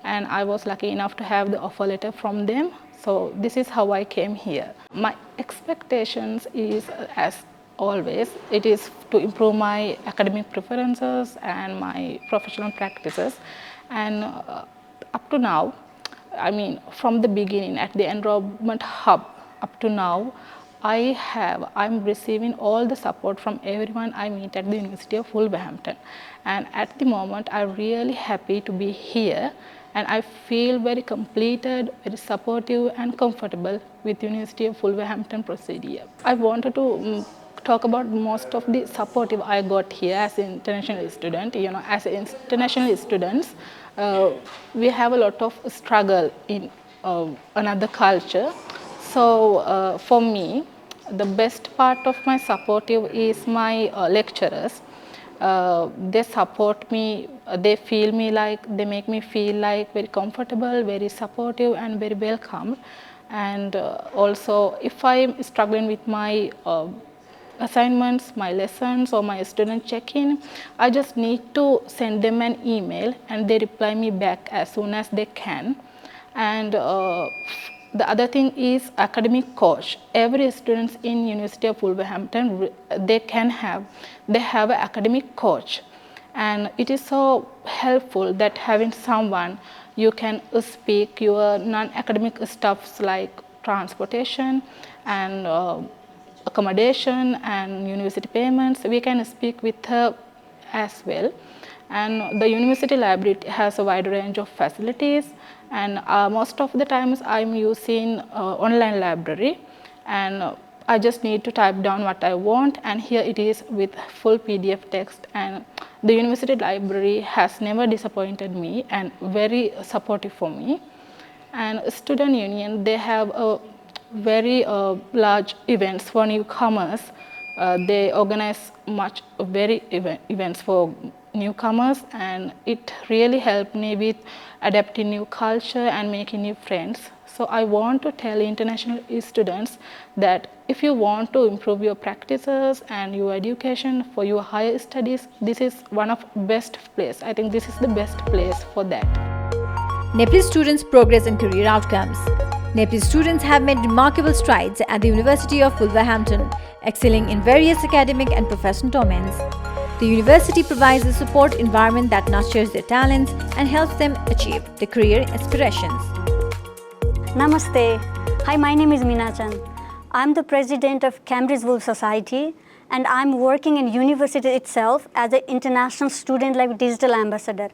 and I was lucky enough to have the offer letter from them. So this is how I came here. My expectations is, as always, it is to improve my academic preferences and my professional practices. And up to now, I mean, from the beginning at the enrollment hub up to now, I'm receiving all the support from everyone I meet at the University of Wolverhampton. And at the moment, I'm really happy to be here, and I feel very completed, very supportive and comfortable with University of Wolverhampton procedure. I wanted to talk about most of the supportive I got here as an international student. You know, as international students, we have a lot of struggle in another culture. So for me, the best part of my supportive is my lecturers. They support me, they make me feel like very comfortable, very supportive and very welcomed. And also, if I'm struggling with my assignments, my lessons or my student check-in, I just need to send them an email and they reply me back as soon as they can. And the other thing is academic coach. Every student in University of Wolverhampton, they have an academic coach. And it is so helpful that having someone you can speak your non-academic stuffs like transportation and accommodation and university payments. We can speak with her as well. And the university library has a wide range of facilities, and most of the times I'm using online library, and I just need to type down what I want, and here it is with full PDF text. And the university library has never disappointed me and very supportive for me. And Student Union, they have a very large events for newcomers. They organize very events for newcomers, and it really helped me with adapting new culture and making new friends. So I want to tell international students that if you want to improve your practices and your education for your higher studies, this is one of the best place. I think this is the best place for that. NEPLIS students' progress and career outcomes. NEPLIS students have made remarkable strides at the University of Wolverhampton, excelling in various academic and professional domains. The university provides a support environment that nurtures their talents and helps them achieve their career aspirations. Namaste. Hi, my name is Meena Chand. I'm the president of Cambridge Wolf Society, and I'm working in university itself as an international student life digital ambassador.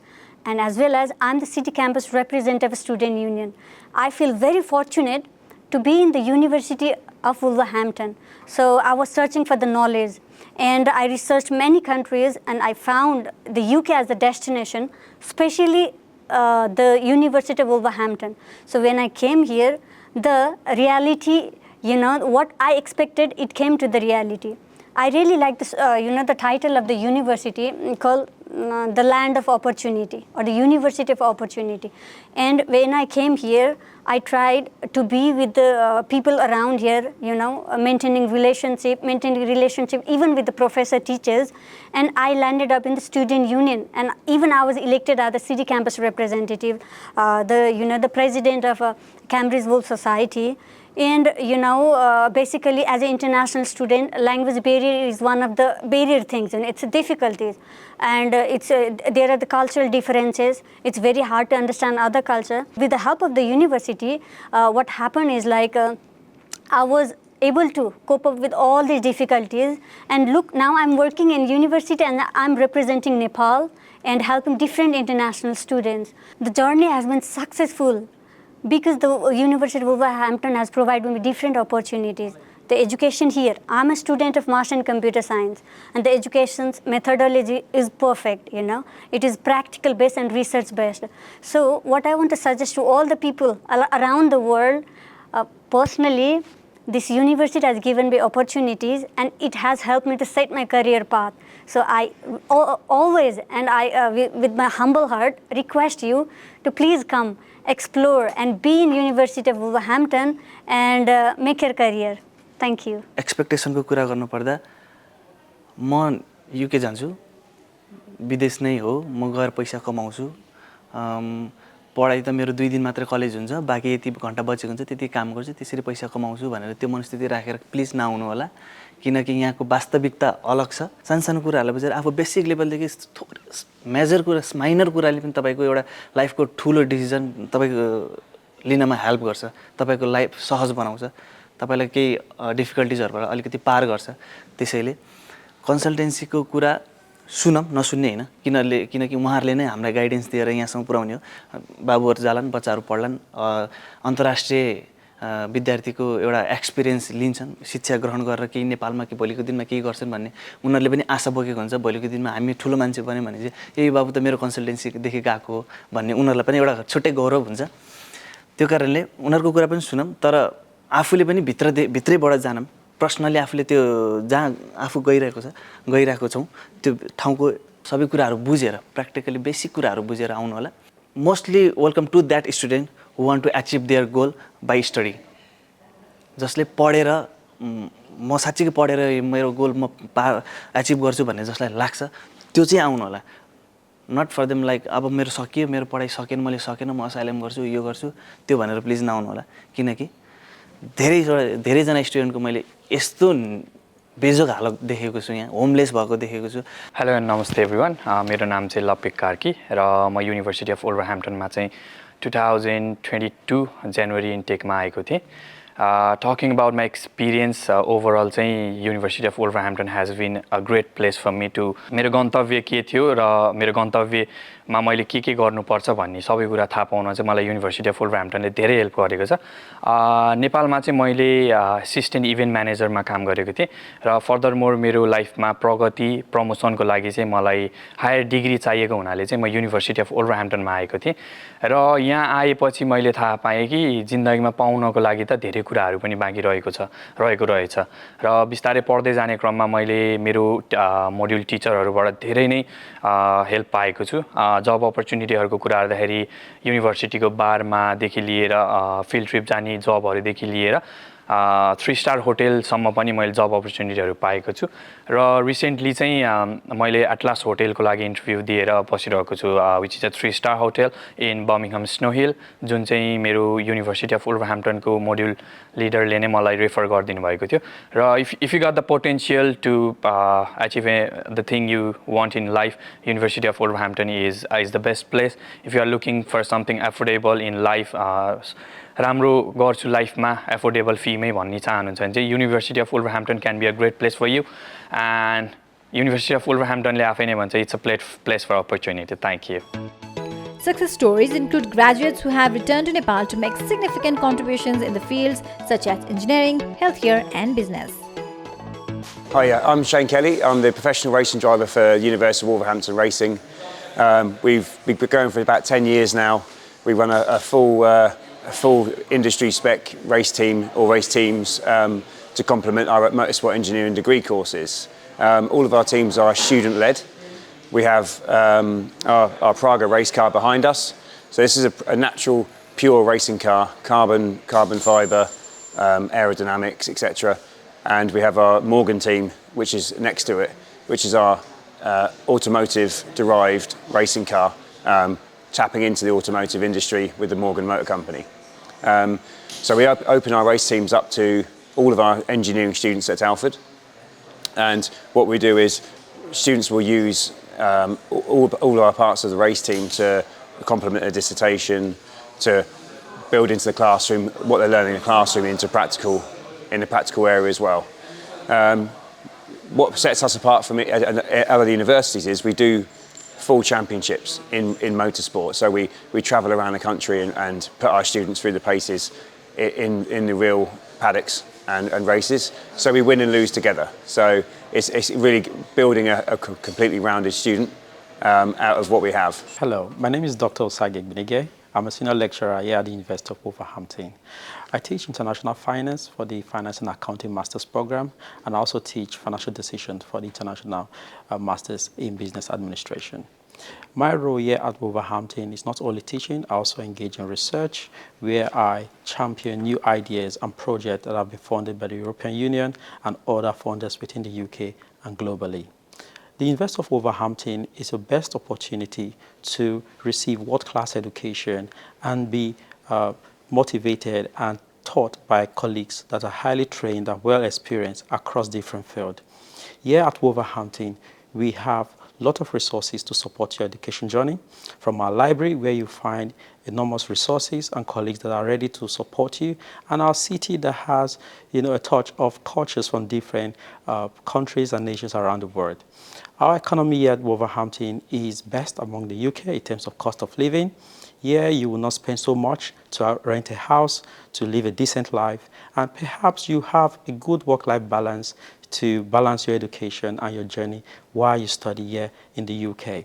And as well as I'm the city campus representative of Student Union. I feel very fortunate to be in the University of Wolverhampton. So I was searching for the knowledge, and I researched many countries, and I found the UK as a destination, especially the University of Wolverhampton. So when I came here, the reality, what I expected, it came to the reality. I really like this, the title of the university called the land of opportunity or the university of opportunity. And when I came here, I tried to be with the people around here, maintaining relationship even with the professor teachers. And I landed up in the student union, and even I was elected as the city campus representative, the president of Cambridge Wolf Society. And basically as an international student, language barrier is one of the barrier things, and it's difficulties, and there are the cultural differences. It's very hard to understand other culture. With the help of the university, what happened is like I was able to cope up with all these difficulties, and look, now I'm working in university and I'm representing Nepal and helping different international students. The journey has been successful because the University of Wolverhampton has provided me different opportunities. The education here, I'm a student of Master in Computer Science, and the education's methodology is perfect, It is practical based and research based. So what I want to suggest to all the people around the world, personally, this university has given me opportunities, and it has helped me to set my career path. So I always, and with my humble heart, request you to please come, explore, and be in University of Wolverhampton and make your career. Thank you. Expectation को कुरा गर्नु पर्दा म UK जान्छु, विदेश नै हो, म गएर पैसा कमाउँछु, पढाइ त मेरो 2 दिन मात्र कलेज हुन्छ, बाकी यति घण्टा बचेको हुन्छ त्यति काम गर्छु, त्यसरी पैसा कमाउँछु भनेर त्यो मनस्थिति राखेर प्लिज नआउनु होला, किनकि यहाँको वास्तविकता अलग छ। सानसानो कुराहरुलाई बजार आफू बेसिक लेभलदेखि मेजर कुरा, माइनर कुराले पनि तपाईको एउटा लाइफको ठूलो डिसिजन तपाईको लिनमा हेल्प गर्छ, तपाईको लाइफ सहज बनाउँछ, तपाईलाई केही डिफिकल्टिजहरुबाट अलिकति पार गर्छ। त्यसैले कन्सल्टेन्सीको कुरा सुनम नसुन्ने हैन, किनकि उहाँहरुले नै हामीलाई गाइडेन्स दिएर यहाँसम्म पुर्याउने हो। बाबुहरु जालान्, बच्चाहरु पढ्लान्, अन्तर्राष्ट्रिय विद्यार्थीको एउटा एक्सपिरियन्स लिन्छन्, शिक्षा ग्रहण गरेर केही नेपालमा के भोलिको दिनमा केही गर्छन् भन्ने उनीहरुले पनि आशा बोकेको हुन्छ। भोलिको दिनमा हामी ठूलो मान्छे बन्यो भने चाहिँ ए बाबु त मेरो कन्सल्टेन्सी देखि गएको हो भन्ने उनीहरुलाई पनि एउटा छुट्टै गौरव हुन्छ। त्यो कारणले उनीहरुको कुरा पनि सुनम, तर आफूले पनि भित्रैबाट जानम, पर्सनली आफूले त्यो जहाँ आफू गइरहेको छौं त्यो ठाउँको सबै कुराहरु बुझेर, प्र्याक्टिकली बेसिक कुराहरु बुझेर आउनु होला। Mostly welcome to that student who want to achieve their goal by study. जसले पढेर म साच्चै पढेर मेरो गोल म अचिभ गर्छु भन्ने जसलाई लाग्छ त्यो चाहिँ आउनु होला। नट फर देम लाइक अब मेरो सकियो, मेरो पढाइ सकेन, मैले सकेन, म असाइलम गर्छु, यो गर्छु, त्यो भनेर प्लिज नआउनु होला, किनकि धेरै जना स्टुडेन्टको मैले यस्तो बेजोग हालत देखेको छु, यहाँ होमलेस भएको देखेको छु। हेलो एन्ड नमस्ते एभ्रीवन, मेरो नाम चाहिँ लपिक कार्की र म युनिभर्सिटी अफ वुल्भरह्याम्पटनमा चाहिँ 2022 जनवरी इन्टेकमा आएको थिएँ। Talking about my experience overall चाहिँ University of Wolverhampton has been a great place for me to मेरो गन्तव्य के थियो र मेरो गन्तव्यमा मैले के गर्नुपर्छ भन्ने सबै कुरा थाहा पाउन चाहिँ मलाई University of Wolverhamptonले धेरै हेल्प गरेको छ। नेपालमा चाहिँ मैले असिस्टेन्ट इभेन्ट म्यानेजरमा काम गरेको थिएँ र फर्दर मोर मेरो लाइफमा प्रगति प्रमोसनको लागि चाहिँ मलाई हायर डिग्री चाहिएको हुनाले चाहिँ म University of Wolverhamptonमा आएको थिएँ र यहाँ आएपछि मैले थाहा पाएँ कि जिन्दगीमा पाउनको लागि त धेरै कुराहरु पनि बाँकी रहेको रहेछ र बिस्तारै पढ्दै जाने क्रममा मैले मेरो मोड्युल टिचरहरुबाट धेरै नै हेल्प पाएको छु। जब अपर्च्युनिटीहरुको कुरा गर्दाखेरि युनिभर्सिटीको बारमा देखि लिएर फिल्ड ट्रिप जाने जबहरु देखि लिएर 3 स्टार होटलसम्म पनि मैले जब अपर्च्युनिटीहरु पाएको छु र रिसेन्टली चाहिँ मैले एटलास होटलको लागि इन्टरभ्यु दिएर बसिरहेको छु, which is a 3 star hotel in Birmingham Snow Hill, जुन चाहिँ मेरो युनिभर्सिटी अफ वुल्भरह्याम्पटनको मोड्युल लिडरले नै मलाई रेफर गरिदिनु भएको थियो र if you got the potential to achieve the thing you want in life, university of Wolverhampton is the best place. If you are looking for something affordable in life, राम्रो गर्छु लाइफमा एफोर्डेबल फीमै भन्ने चाहनुहुन्छ भने चाहिँ university of वुल्भरह्याम्पटन can be a great place for you, and university of वुल्भरह्याम्पटनले आफै नै भन्छ it's a place for opportunity. Thank you. Success stories include graduates who have returned to Nepal to make significant contributions in the fields such as engineering, healthcare and business. Hi, I'm Shane Kelly. I'm the professional racing driver for University of Wolverhampton Racing. We've been going for about 10 years now. We run a full industry spec race team or race teams to complement our motorsport engineering degree courses. All of our teams are student-led. We have our Praga race car behind us. So this is a natural, pure racing car, carbon fibre, aerodynamics, etc. And we have our Morgan team, which is next to it, which is our automotive-derived racing car, tapping into the automotive industry with the Morgan Motor Company. So we open our race teams up to all of our engineering students at Alfred. And what we do is students will use all of our parts of the race team to complement their dissertation, to build into the classroom what they're learning in the classroom in the practical area as well. What sets us apart from other universities is we do full championships in motorsport. So we travel around the country and put our students through the paces in the real paddocks and races. So we win and lose together. So it's really building a completely rounded student out of what we have. Hello, my name is Dr. Osage Benige. I'm a senior lecturer here at the University of Wolverhampton. I teach international finance for the Finance and Accounting Master's Program, and I also teach financial decisions for the International Masters in Business Administration. My role here at Wolverhampton is not only teaching, I also engage in research, where I champion new ideas and projects that have been funded by the European Union and other funders within the UK and globally. The University of Wolverhampton is the best opportunity to receive world-class education and be motivated and taught by colleagues that are highly trained and well experienced across different fields. Here at Wolverhampton, we have a lot of resources to support your education journey. From our library, where you find enormous resources and colleagues that are ready to support you, and our city that has a touch of cultures from different countries and nations around the world. Our economy here at Wolverhampton is best among the UK in terms of cost of living. Here you will not spend so much to rent a house, to live a decent life, and perhaps you have a good work-life balance to balance your education and your journey while you study here in the UK.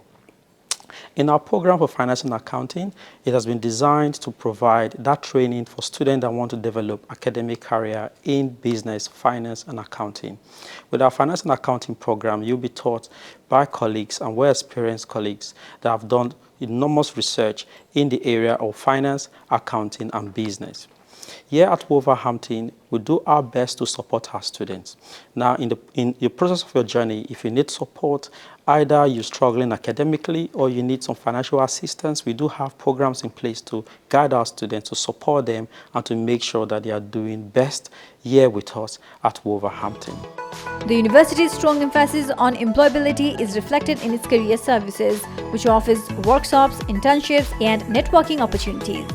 In our program for finance and accounting, it has been designed to provide that training for students that want to develop academic career in business, finance, and accounting. With our finance and accounting program, you'll be taught by colleagues and well-experienced colleagues that have done enormous research in the area of finance, accounting, and business. Here at Wolverhampton, we do our best to support our students. Now, in the process of your journey, if you need support, either you're struggling academically or you need some financial assistance, we do have programs in place to guide our students, to support them, and to make sure that they are doing best here with us at Wolverhampton. The university's strong emphasis on employability is reflected in its career services, which offers workshops, internships, and networking opportunities.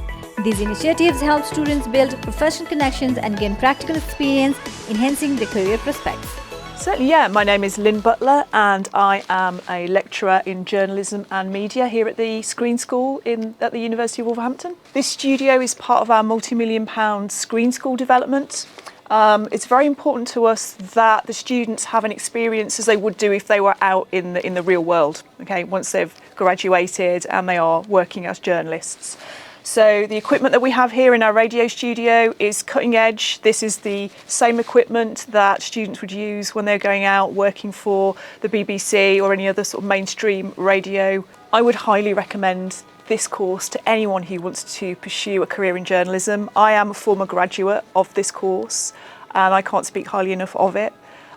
These initiatives help students build professional connections and gain practical experience, enhancing their career prospects. Certainly, yeah. My name is Lynn Butler and I am a lecturer in journalism and media here at the Screen School at the University of Wolverhampton. This studio is part of our multi-million-pound Screen School development. It's very important to us that the students have an experience as they would do if they were out in the real world, okay, once they've graduated and they are working as journalists. So the equipment that we have here in our radio studio is cutting edge. This is the same equipment that students would use when they're going out working for the BBC or any other sort of mainstream radio. I would highly recommend this course to anyone who wants to pursue a career in journalism. I am a former graduate of this course and I can't speak highly enough of it.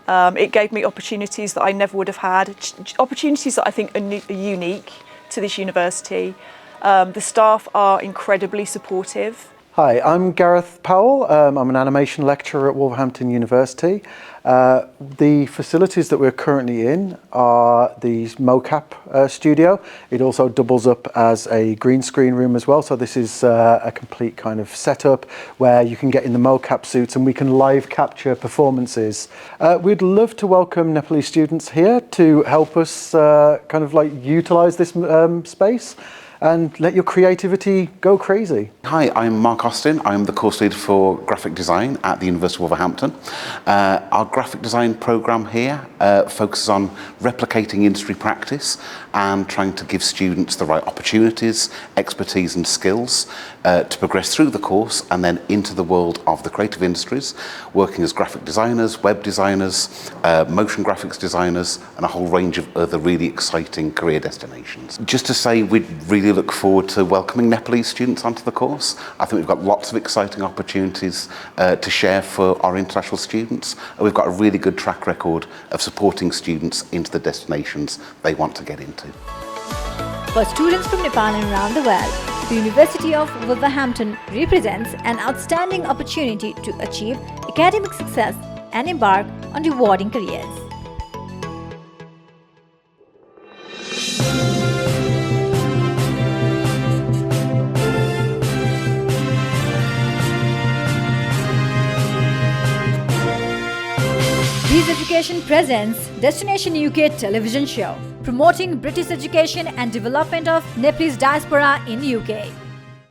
It gave me opportunities that I never would have had, opportunities that I think are unique to this university. The staff are incredibly supportive. Hi, I'm Gareth Powell. I'm an animation lecturer at Wolverhampton University. The facilities that we're currently in are the mocap studio. It also doubles up as a green screen room as well. So this is a complete kind of setup where you can get in the mocap suits and we can live capture performances. We'd love to welcome Nepalese students here to help us kind of like utilize this space. and let your creativity go crazy. Hi, I'm Mark Austin. I'm the course leader for graphic design at the University of Wolverhampton. Our graphic design programme here focuses on replicating industry practice and trying to give students the right opportunities, expertise and skills to progress through the course and then into the world of the creative industries, working as graphic designers, web designers, motion graphics designers and a whole range of other really exciting career destinations. Just to say, we'd really look forward to welcoming Nepalese students onto the course. I think we've got lots of exciting opportunities to share for our international students. And we've got a really good track record of supporting students into the destinations they want to get into. For students from Nepal and around the world, the University of Wolverhampton represents an outstanding opportunity to achieve academic success and embark on rewarding careers. Breeze Education presents Destination UK television show promoting British education and development of Nepalese diaspora in UK.